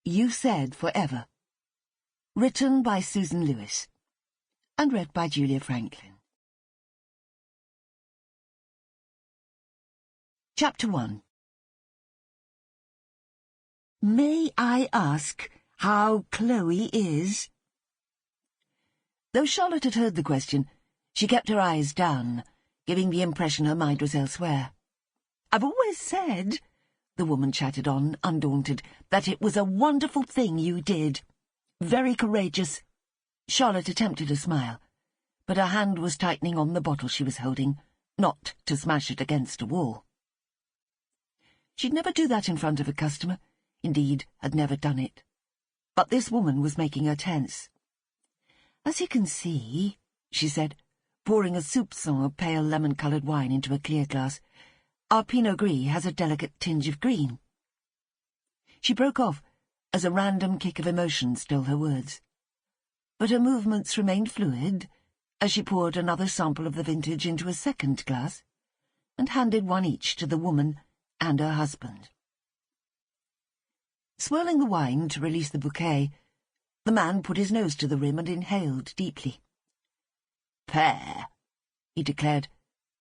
You Said Forever. Written by Susan Lewis. And read by Julia Franklin. Chapter 1. May I ask how Chloe is? Though Charlotte had heard the question, she kept her eyes down, giving the impression her mind was elsewhere. "I've always said," the woman chattered on, undaunted, "that it was a wonderful thing you did. Very courageous." Charlotte attempted a smile, but her hand was tightening on the bottle she was holding, not to smash it against a wall. She'd never do that in front of a customer, indeed, had never done it. But this woman was making her tense. "As you can see," she said, pouring a soupçon of pale lemon-coloured wine into a clear glass, "our Pinot Gris has a delicate tinge of green." She broke off as a random kick of emotion stole her words. But her movements remained fluid as she poured another sample of the vintage into a second glass and handed one each to the woman and her husband. Swirling the wine to release the bouquet, the man put his nose to the rim and inhaled deeply. "Pear," he declared,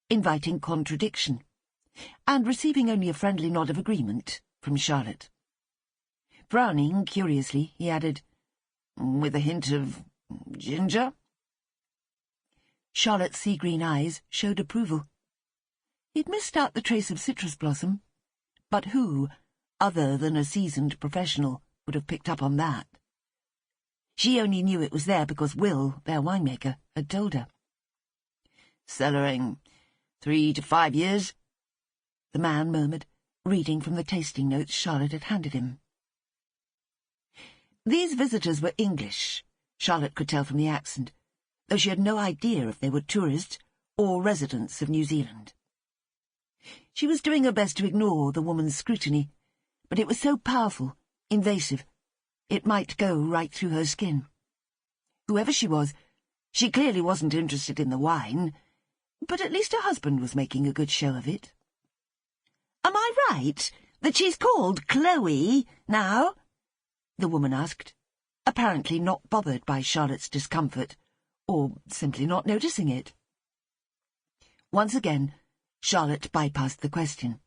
inviting contradiction, and receiving only a friendly nod of agreement from Charlotte. Frowning curiously, he added, "With a hint of ginger?" Charlotte's sea-green eyes showed approval. He'd missed out the trace of citrus blossom, but who, other than a seasoned professional, would have picked up on that? She only knew it was there because Will, their winemaker, had told her. "Cellaring 3 to 5 years," the man murmured, reading from the tasting notes Charlotte had handed him. These visitors were English, Charlotte could tell from the accent, though she had no idea if they were tourists or residents of New Zealand. She was doing her best to ignore the woman's scrutiny, but it was so powerful, invasive, it might go right through her skin. Whoever she was, she clearly wasn't interested in the wine, but at least her husband was making a good show of it. "Am I right that she's called Chloe now?" the woman asked, apparently not bothered by Charlotte's discomfort, or simply not noticing it. Once again, Charlotte bypassed the question.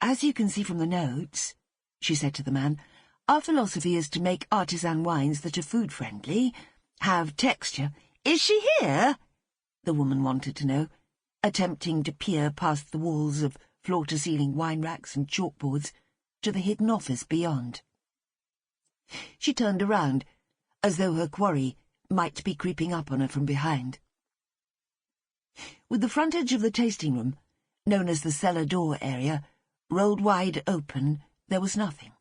"As you can see from the notes," she said to the man, "our philosophy is to make artisan wines that are food-friendly, have texture—" "Is she here?" the woman wanted to know, attempting to peer past the walls of floor-to-ceiling wine racks and chalkboards to the hidden office beyond. She turned around, as though her quarry might be creeping up on her from behind. With the frontage of the tasting room, known as the cellar door area, rolled wide open, there was nothing,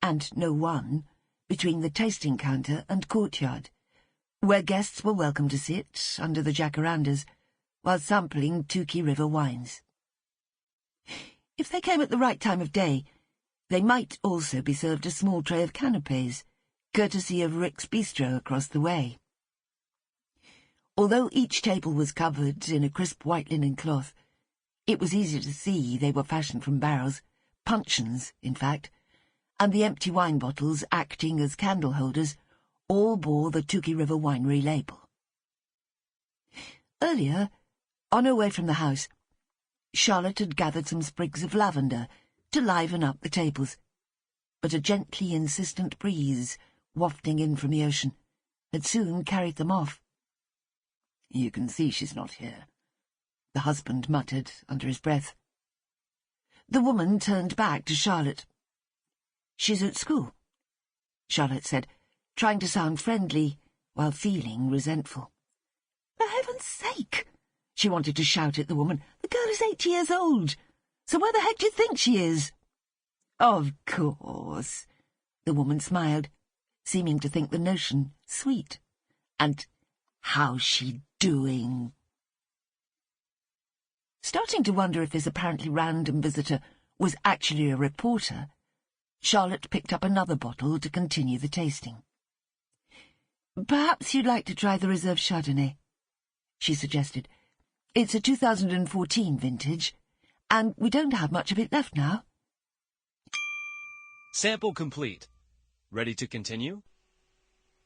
and no one, between the tasting counter and courtyard, where guests were welcome to sit under the jacarandas while sampling Tukey River wines. If they came at the right time of day, they might also be served a small tray of canapes, courtesy of Rick's Bistro across the way. Although each table was covered in a crisp white linen cloth, it was easy to see they were fashioned from barrels, puncheons, in fact, and the empty wine bottles acting as candle holders all bore the Tukey River Winery label. Earlier, on her way from the house, Charlotte had gathered some sprigs of lavender to liven up the tables, but a gently insistent breeze, wafting in from the ocean, had soon carried them off. "You can see she's not here," the husband muttered under his breath. The woman turned back to Charlotte. "She's at school," Charlotte said, trying to sound friendly while feeling resentful. "For heaven's sake!" she wanted to shout at the woman. "The girl is 8 years old. So where the heck do you think she is?" "Of course," the woman smiled, seeming to think the notion sweet. "And how's she doing?" Starting to wonder if this apparently random visitor was actually a reporter, Charlotte picked up another bottle to continue the tasting. "Perhaps you'd like to try the Reserve Chardonnay," she suggested. "It's a 2014 vintage, and we don't have much of it left now." Sample complete. Ready to continue?